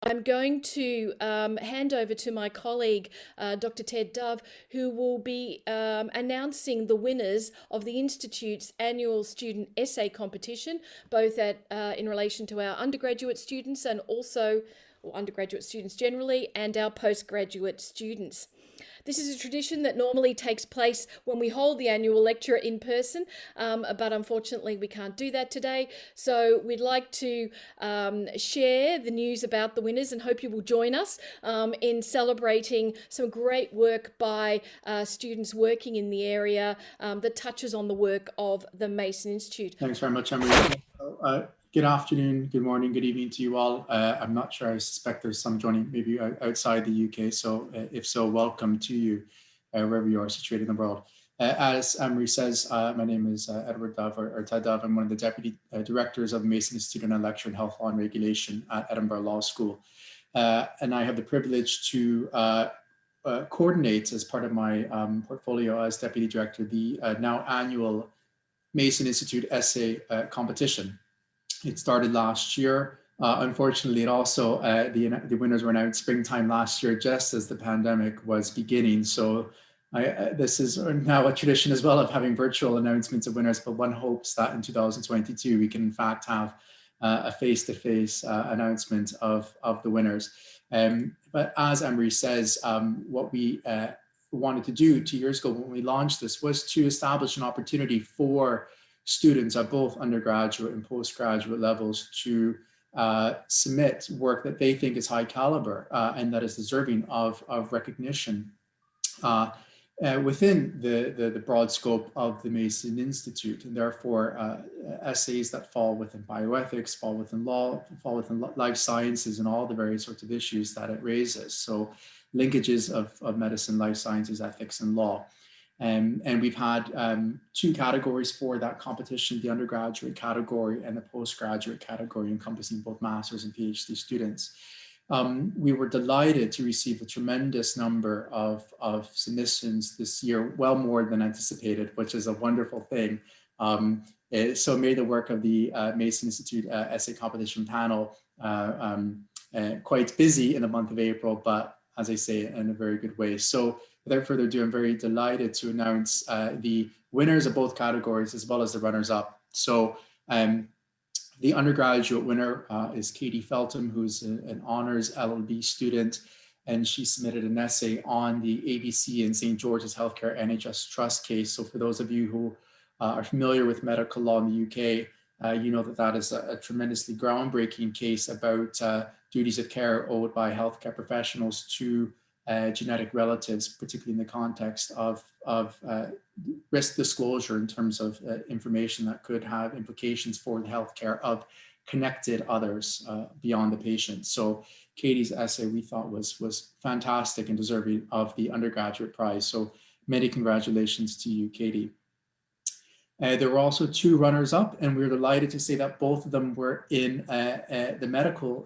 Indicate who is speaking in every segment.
Speaker 1: I'm going to hand over to my colleague, Dr. Ted Dove, who will be announcing the winners of the Institute's annual student essay competition, both in relation to our undergraduate students and also undergraduate students generally, and our postgraduate students. This is a tradition that normally takes place when we hold the annual lecture in person, but unfortunately we can't do that today. So we'd like to share the news about the winners and hope you will join us in celebrating some great work by students working in the area that touches on the work of the Mason Institute.
Speaker 2: Thanks very much, Emery. Good afternoon, good morning, good evening to you all. I'm not sure, I suspect there's some joining maybe outside the UK, so if so, welcome to you wherever you are situated in the world. As Emery says, my name is Edward Dove, or Ted Dove. I'm one of the Deputy Directors of the Mason Institute and I lecture in Health Law and Regulation at Edinburgh Law School. And I have the privilege to coordinate as part of my portfolio as Deputy Director the now annual Mason Institute essay competition. It started last year. Unfortunately, it also, the winners were announced springtime last year, just as the pandemic was beginning. So this is now a tradition as well of having virtual announcements of winners, but one hopes that in 2022, we can in fact have a face-to-face announcement of the winners. But as Emery says, what we wanted to do 2 years ago when we launched this was to establish an opportunity for students at both undergraduate and postgraduate levels to submit work that they think is high caliber and that is deserving of recognition within the broad scope of the Mason Institute, and therefore essays that fall within bioethics, fall within law, fall within life sciences, and all the various sorts of issues that it raises. So linkages of medicine, life sciences, ethics, and law. And we've had two categories for that competition, the undergraduate category and the postgraduate category, encompassing both master's and PhD students. We were delighted to receive a tremendous number of submissions this year, well more than anticipated, which is a wonderful thing. So it made the work of the Mason Institute essay competition panel quite busy in the month of April, but as I say, in a very good way. So without further ado, I'm very delighted to announce the winners of both categories as well as the runners-up. So the undergraduate winner is Katy Felton, who's an honors LLB student, and she submitted an essay on the ABC and St. George's Healthcare NHS Trust case. So for those of you who are familiar with medical law in the UK, you know that that is a tremendously groundbreaking case about duties of care owed by healthcare professionals to genetic relatives, particularly in the context of risk disclosure in terms of information that could have implications for the healthcare of connected others beyond the patient. So Katy's essay we thought was fantastic and deserving of the undergraduate prize. So many congratulations to you, Katy. There were also two runners-up, and we were delighted to say that both of them were in the medical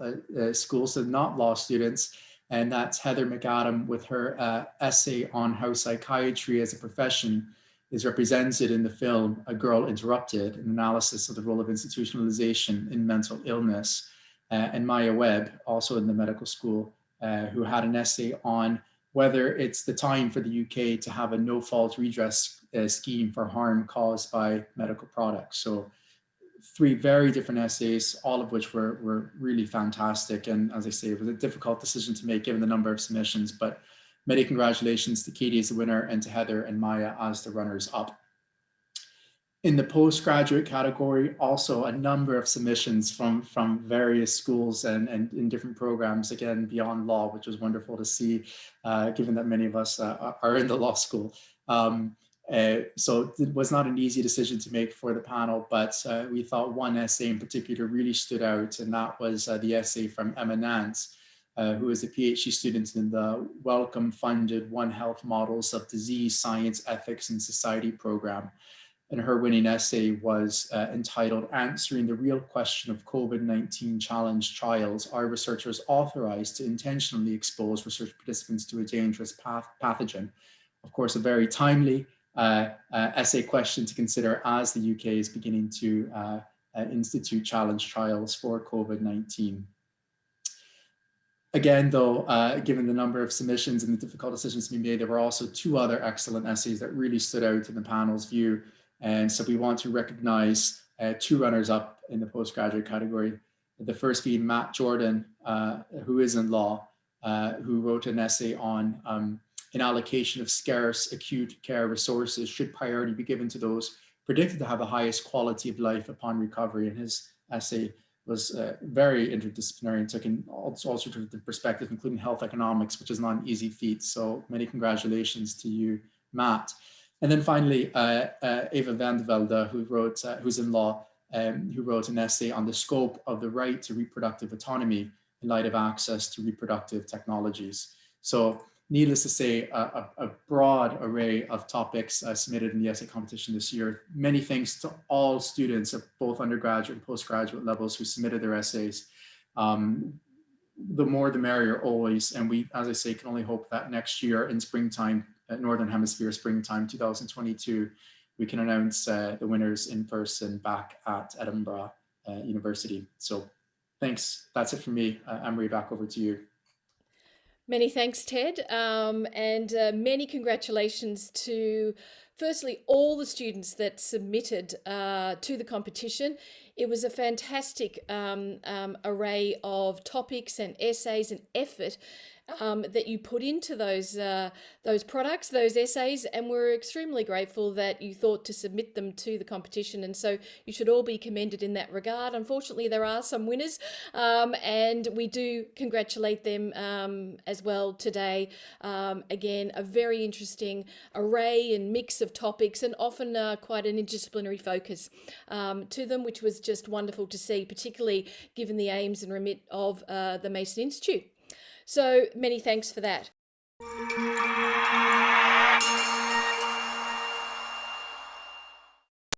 Speaker 2: school, so not law students. And that's Heather McAdam with her essay on how psychiatry as a profession is represented in the film A Girl Interrupted, an analysis of the role of institutionalization in mental illness. And Maya Webb, also in the medical school, who had an essay on whether it's the time for the UK to have a no-fault redress scheme for harm caused by medical products. So three very different essays, all of which were really fantastic. And as I say, it was a difficult decision to make given the number of submissions, but many congratulations to Katy as the winner and to Heather and Maya as the runners-up. In the postgraduate category, also a number of submissions from various schools and in different programs, again, beyond law, which was wonderful to see, given that many of us are in the law school. So it was not an easy decision to make for the panel, but we thought one essay in particular really stood out, and that was the essay from Nance, who is a PhD student in the Wellcome funded One Health Models of Disease, Science, Ethics, and Society program. And her winning essay was entitled Answering the Real Question of COVID-19 Challenge Trials. Are researchers authorized to intentionally expose research participants to a dangerous pathogen? Of course, a very timely essay question to consider as the UK is beginning to institute challenge trials for COVID-19. Again, though, given the number of submissions and the difficult decisions to be made, there were also 2 other excellent essays that really stood out in the panel's view. And so we want to recognize 2 runners-up in the postgraduate category. The first being Matt Jordan, who is in law, who wrote an essay on an allocation of scarce acute care resources should priority be given to those predicted to have the highest quality of life upon recovery. And his essay was very interdisciplinary and took in all sorts of different perspectives, including health economics, which is not an easy feat. So many congratulations to you, Matt. And then finally, Eva Vandevelde, who's in law, who wrote an essay on the scope of the right to reproductive autonomy in light of access to reproductive technologies. So needless to say, a broad array of topics submitted in the essay competition this year. Many thanks to all students at both undergraduate and postgraduate levels who submitted their essays. The more the merrier always. And we, as I say, can only hope that next year in springtime, Northern Hemisphere springtime 2022, we can announce the winners in person back at Edinburgh University. So thanks. That's it for me. Anne-Marie, back over to you.
Speaker 1: Many thanks, Ted, and many congratulations to, firstly, all the students that submitted to the competition. It was a fantastic array of topics and essays and effort that you put into those products, those essays, and we're extremely grateful that you thought to submit them to the competition. And so you should all be commended in that regard. Unfortunately, there are some winners, and we do congratulate them as well today. Again, a very interesting array and mix of topics, and often quite an interdisciplinary focus to them, which was just wonderful to see, particularly given the aims and remit of the Mason Institute. So many thanks for that.